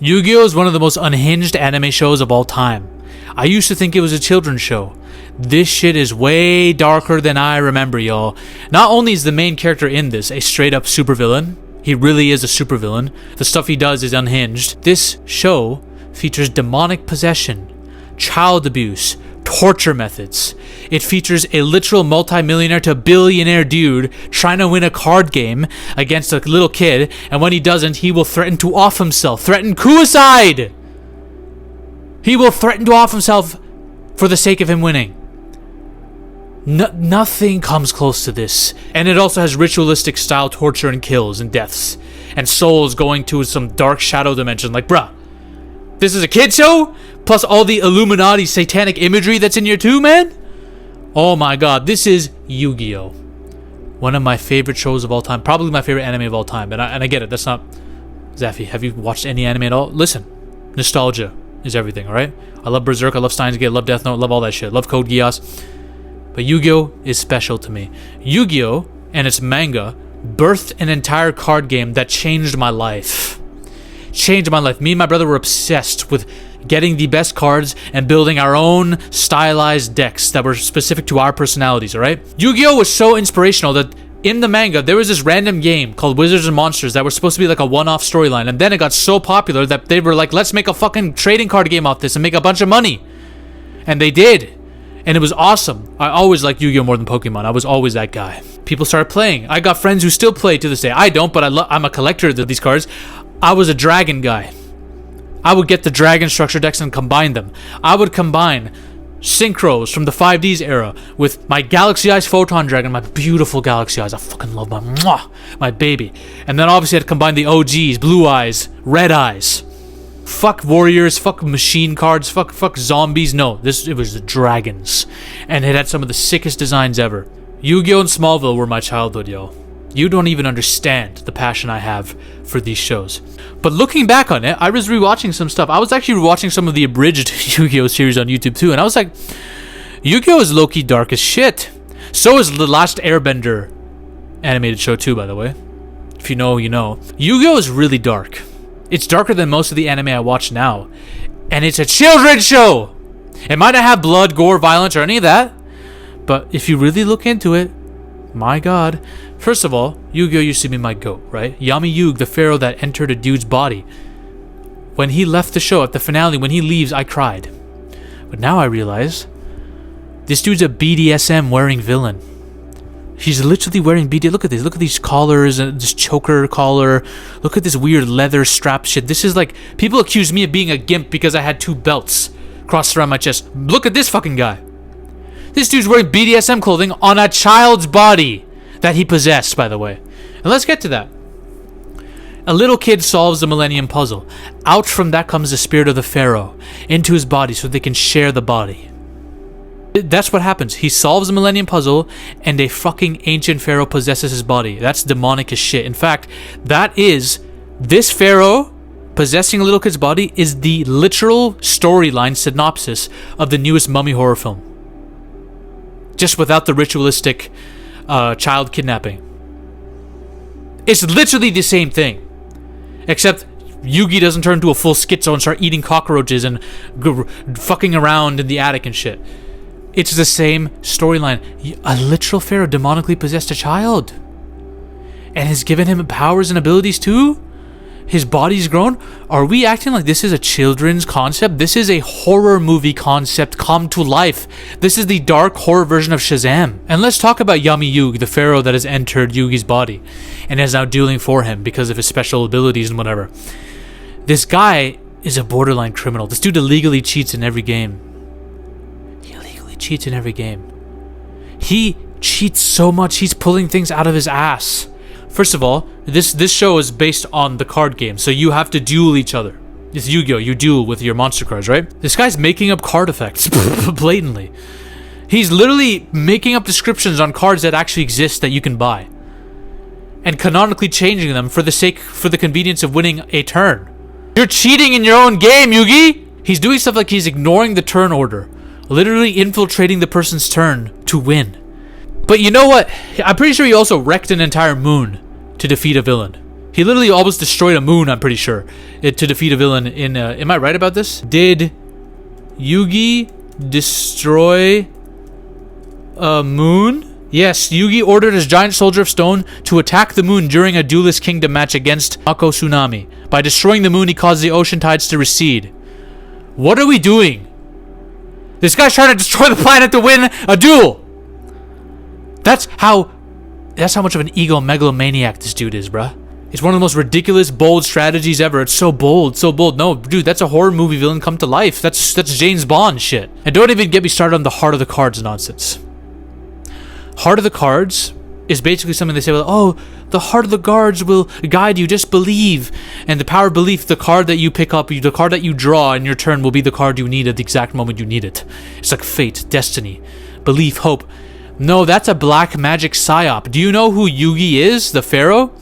Yu-Gi-Oh! Is one of the most unhinged anime shows of all time. I used to think it was a children's show. This shit is way darker than I remember, y'all. Not only is the main character in this a straight up supervillain, he really is a supervillain. The stuff he does is unhinged. This show features demonic possession, child abuse, torture methods. It features a literal multi-millionaire to billionaire dude trying to win a card game against a little kid, and when he doesn't, he will threaten to off himself. Threaten suicide! He will threaten to off himself for the sake of him winning. Nothing comes close to this. And it also has ritualistic style torture and kills and deaths. And souls going to some dark shadow dimension. Like, bruh, this is a kid show? Plus all the Illuminati satanic imagery that's in here too, man? Oh my god, this is Yu-Gi-Oh! One of my favorite shows of all time. Probably my favorite anime of all time. And I get it, that's not... Zaffy, have you watched any anime at all? Listen, nostalgia is everything, alright? I love Berserk, I love Steins Gate, I love Death Note, I love all that shit. I love Code Geass. But Yu-Gi-Oh! Is special to me. Yu-Gi-Oh! And its manga birthed an entire card game that changed my life. Changed my life. Me and my brother were obsessed with getting the best cards and building our own stylized decks that were specific to our personalities, alright? Yu-Gi-Oh! Was so inspirational that in the manga, there was this random game called Wizards and Monsters that was supposed to be like a one-off storyline, and then it got so popular that they were like, let's make a fucking trading card game off this and make a bunch of money. And they did. And it was awesome. I always liked Yu-Gi-Oh! More than Pokemon. I was always that guy. People started playing. I got friends who still play to this day. I don't, but I'm a collector of these cards. I was a dragon guy. I would get the dragon structure decks and combine them. I would combine synchros from the 5Ds era with my Galaxy Eyes Photon Dragon, my beautiful Galaxy Eyes. I fucking love my baby. And then obviously I'd combine the OGs, Blue Eyes, Red Eyes. Fuck warriors, fuck machine cards, fuck zombies. No, it was the dragons. And it had some of the sickest designs ever. Yu-Gi-Oh! And Smallville were my childhood, yo. You don't even understand the passion I have for these shows. But looking back on it, I was rewatching some stuff. I was actually rewatching some of the abridged Yu-Gi-Oh! Series on YouTube too, and I was like, Yu-Gi-Oh! Is low-key dark as shit. So is The Last Airbender animated show too, by the way. If you know, you know. Yu-Gi-Oh! Is really dark. It's darker than most of the anime I watch now. And it's a children's show! It might not have blood, gore, violence, or any of that. But if you really look into it, my god. First of all, Yu-Gi-Oh! Used to be my goat, right? Yami Yugi, the pharaoh that entered a dude's body. When he left the show, at the finale, when he leaves, I cried. But now I realize, this dude's a BDSM wearing villain. He's literally wearing BDSM. Look at this. Look at these collars and this choker collar. Look at this weird leather strap shit. This is like, people accuse me of being a gimp because I had 2 belts crossed around my chest. Look at this fucking guy. This dude's wearing BDSM clothing on a child's body that he possessed, by the way. And let's get to that. A little kid solves the Millennium Puzzle. Out from that comes the spirit of the pharaoh into his body so they can share the body. That's what happens. He solves the Millennium Puzzle and a fucking ancient pharaoh possesses his body. That's demonic as shit. In fact, this pharaoh possessing a little kid's body is the literal storyline synopsis of the newest mummy horror film. Just without the ritualistic child kidnapping. It's literally the same thing. Except Yugi doesn't turn into a full schizo and start eating cockroaches and fucking around in the attic and shit. It's the same storyline. A literal pharaoh demonically possessed a child. And has given him powers and abilities too? His body's grown? Are we acting like this is a children's concept? This is a horror movie concept come to life. This is the dark horror version of Shazam. And let's talk about Yami Yugi, the pharaoh that has entered Yugi's body and is now dueling for him because of his special abilities and whatever. This guy is a borderline criminal. This dude illegally cheats in every game. Cheats in every game. He cheats so much, he's pulling things out of his ass. First of all, this show is based on the card game, so you have to duel each other. It's Yu-Gi-Oh! You duel with your monster cards, right? This guy's making up card effects blatantly. He's literally making up descriptions on cards that actually exist that you can buy. And canonically changing them for the convenience of winning a turn. You're cheating in your own game, Yugi! He's doing stuff like he's ignoring the turn order. Literally infiltrating the person's turn to win. But you know what? I'm pretty sure he also wrecked an entire moon to defeat a villain. He literally almost destroyed a moon, I'm pretty sure, to defeat a villain in... am I right about this? Did Yugi destroy a moon? Yes, Yugi ordered his giant soldier of stone to attack the moon during a Duelist Kingdom match against Mako Tsunami. By destroying the moon, he caused the ocean tides to recede. What are we doing? This guy's trying to destroy the planet to win a duel! That's how much of an ego-megalomaniac this dude is, bruh. It's one of the most ridiculous, bold strategies ever. It's so bold, so bold. No, dude, that's a horror movie villain come to life. That's James Bond shit. And don't even get me started on the heart of the cards nonsense. Heart of the cards is basically something they say, well, oh, the heart of the cards will guide you, just believe. And the power of belief, the card that you pick up, the card that you draw in your turn will be the card you need at the exact moment you need it. It's like fate, destiny, belief, hope. No, that's a black magic psyop. Do you know who Yugi is, the pharaoh?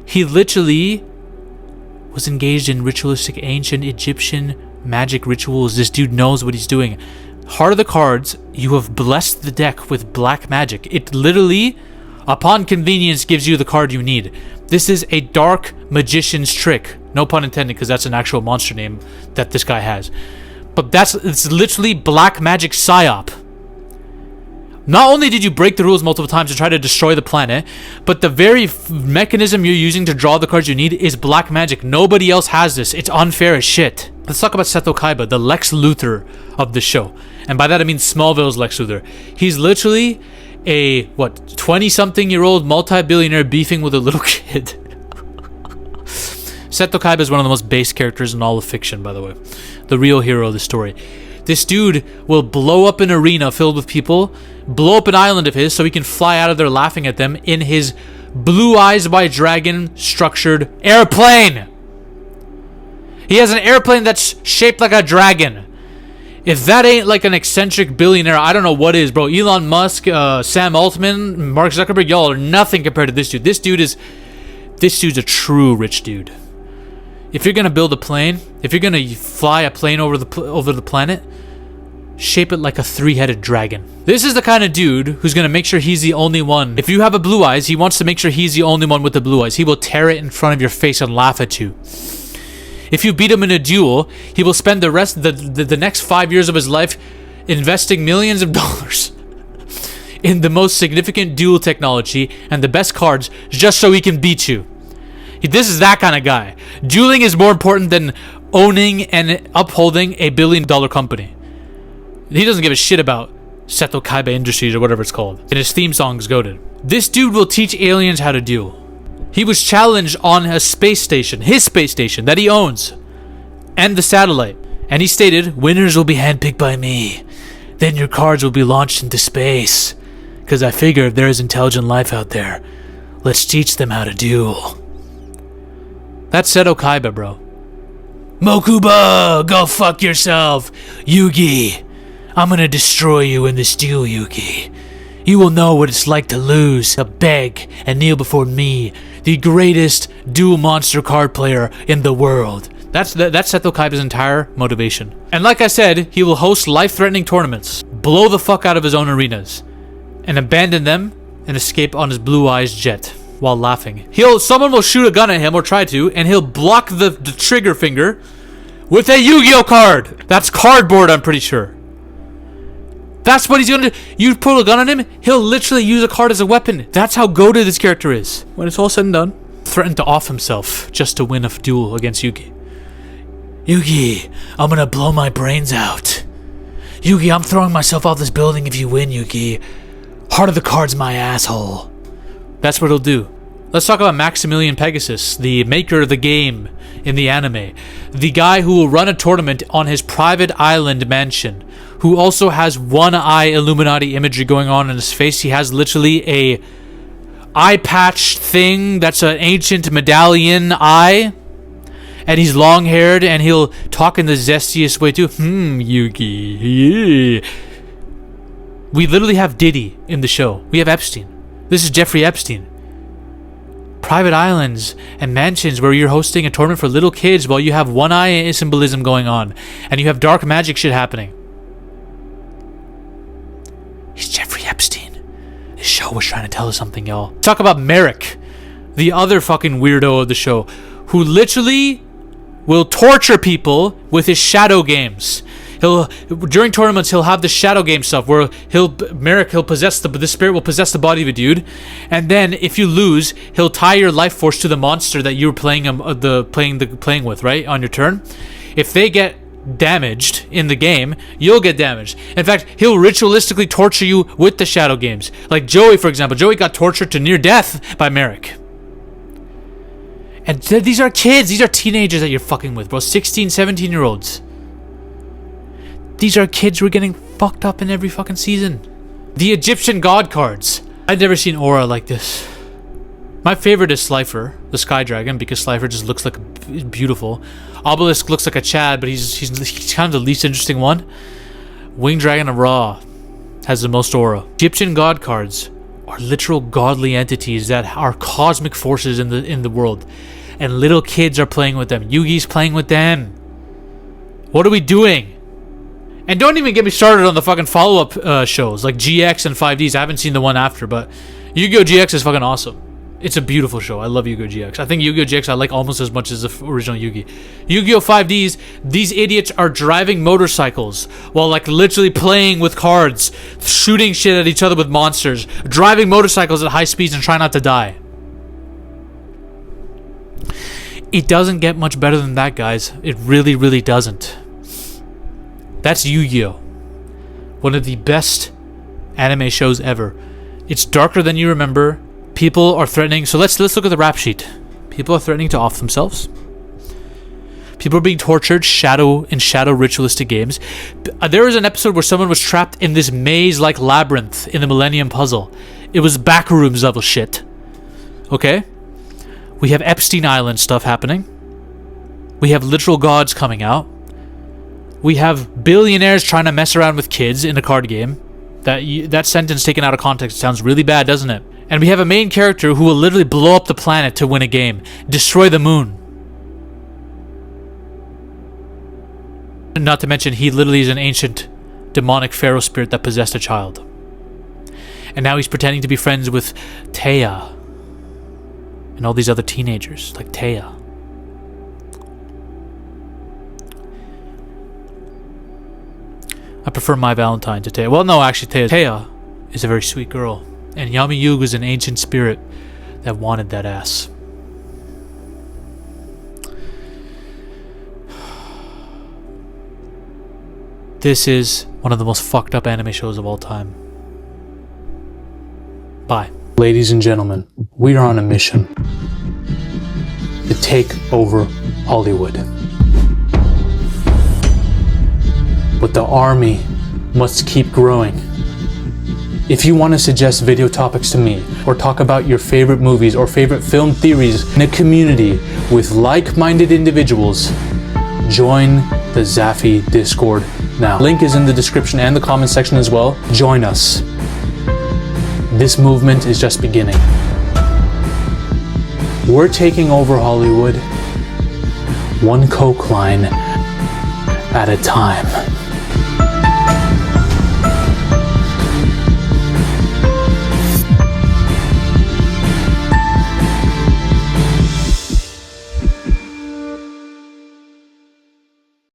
He literally was engaged in ritualistic ancient Egyptian magic rituals. This dude knows what he's doing. Heart of the cards, you have blessed the deck with black magic. It literally, upon convenience, gives you the card you need. This is a dark magician's trick. No pun intended, because that's an actual monster name that this guy has. But it's literally black magic psyop. Not only did you break the rules multiple times and try to destroy the planet, but the very mechanism you're using to draw the cards you need is black magic. Nobody else has this. It's unfair as shit. Let's talk about SETO KAIBA, the Lex Luthor of the show. And by that I mean Smallville's Lex Luthor. He's literally a, 20-something-year-old multi-billionaire beefing with a little kid. SETO KAIBA is one of the most base characters in all of fiction, by the way. The real hero of the story. This dude will blow up an arena filled with people, blow up an island of his so he can fly out of there laughing at them in his blue eyes by dragon structured airplane. He has an airplane that's shaped like a dragon. If that ain't like an eccentric billionaire, I don't know what is, bro. Elon Musk, Sam Altman, Mark Zuckerberg, y'all are nothing compared to this dude. This dude's a true rich dude. If you're gonna build a plane, if you're gonna fly a plane over the planet, shape it like a 3-headed dragon. This is the kind of dude who's gonna make sure he's the only one. If you have a blue eyes, he wants to make sure he's the only one with the blue eyes. He will tear it in front of your face and laugh at you. If you beat him in a duel, he will spend the next 5 years of his life investing millions of dollars in the most significant duel technology and the best cards just so he can beat you. This is that kind of guy. Dueling is more important than owning and upholding a $1 billion company. He doesn't give a shit about SETO KAIBA Industries or whatever it's called. And his theme song is goated. This dude will teach aliens how to duel. He was challenged on a space station, his space station that he owns, and the satellite. And he stated, winners will be handpicked by me. Then your cards will be launched into space. Because I figure if there is intelligent life out there, let's teach them how to duel. That's SETO KAIBA, bro. Mokuba, go fuck yourself. Yugi, I'm gonna destroy you in this duel, Yugi. You will know what it's like to lose, to beg, and kneel before me, the greatest duel monster card player in the world. That's SETO KAIBA's entire motivation. And like I said, he will host life-threatening tournaments, blow the fuck out of his own arenas, and abandon them and escape on his blue eyes jet while laughing. Someone will shoot a gun at him or try to, and he'll block the trigger finger with a Yu-Gi-Oh card. That's cardboard, I'm pretty sure. That's what he's gonna do. You pull a gun on him, he'll literally use a card as a weapon. That's how goated this character is. When it's all said and done, threatened to off himself just to win a duel against Yugi. Yugi, I'm gonna blow my brains out. Yugi, I'm throwing myself off this building if you win, Yugi. Heart of the cards, my asshole. That's what he'll do. Let's talk about Maximilian Pegasus, the maker of the game in the anime. The guy who will run a tournament on his private island mansion, who also has one eye Illuminati imagery going on in his face. He has literally a eye patch thing that's an ancient medallion eye. And he's long-haired and he'll talk in the zestiest way too. Yugi. Yeah. We literally have Diddy in the show. We have Epstein. This is Jeffrey Epstein. Private islands and mansions where you're hosting a tournament for little kids while you have one eye symbolism going on. And you have dark magic shit happening. He's Jeffrey Epstein. This show was trying to tell us something, y'all. Talk about Merrick. the other fucking weirdo of the show, who literally will torture people with his shadow games. During tournaments, he'll have the shadow game stuff where he'll possess the spirit will possess the body of a dude, and then if you lose, he'll tie your life force to the monster that you were playing with, right, on your turn. If they get damaged in the game, you'll get damaged. In fact, he'll ritualistically torture you with the shadow games. Like Joey, for example. Joey got tortured to near death by Merrick. And these are kids. These are teenagers that you're fucking with, bro. 16, 17-year-olds. These are kids who are getting fucked up in every fucking season. The Egyptian god cards. I've never seen aura like this. My favorite is Slifer, the Sky Dragon, because Slifer just looks like beautiful. Obelisk looks like a Chad, but he's kind of the least interesting one. Winged Dragon of Ra has the most aura. Egyptian god cards are literal godly entities that are cosmic forces in the world, and little kids are playing with them. Yugi's playing with them. What are we doing? And don't even get me started on the fucking follow-up shows like GX and 5Ds. I haven't seen the one after, but Yu-Gi-Oh! GX is fucking awesome. It's a beautiful show. I love Yu-Gi-Oh! GX. I think Yu-Gi-Oh! GX I like almost as much as the original Yu-Gi. Yu-Gi-Oh! 5Ds, these idiots are driving motorcycles while like literally playing with cards, shooting shit at each other with monsters, driving motorcycles at high speeds and trying not to die. It doesn't get much better than that, guys. It really, really doesn't. That's Yu-Gi-Oh! One of the best anime shows ever. It's darker than you remember. People are threatening. So let's look at the rap sheet. People are threatening to off themselves. People are being tortured in shadow ritualistic games. There was an episode where someone was trapped in this maze-like labyrinth in the Millennium Puzzle. It was backrooms level shit. Okay? We have Epstein Island stuff happening. We have literal gods coming out. We have billionaires trying to mess around with kids in a card game. That sentence taken out of context sounds really bad, doesn't it? And we have a main character who will literally blow up the planet to win a game. Destroy the moon. Not to mention, he literally is an ancient demonic pharaoh spirit that possessed a child. And now he's pretending to be friends with Taya. And all these other teenagers, like Taya. I prefer My Valentine to Taya. Well, no, actually, Taya is a very sweet girl. And Yami Yugi is an ancient spirit that wanted that ass. This is one of the most fucked up anime shows of all time. Bye. Ladies and gentlemen, we are on a mission to take over Hollywood. But the army must keep growing. If you want to suggest video topics to me, or talk about your favorite movies or favorite film theories in a community with like-minded individuals, join the Zafy Discord now. Link is in the description and the comment section as well. Join us. This movement is just beginning. We're taking over Hollywood, one coke line at a time.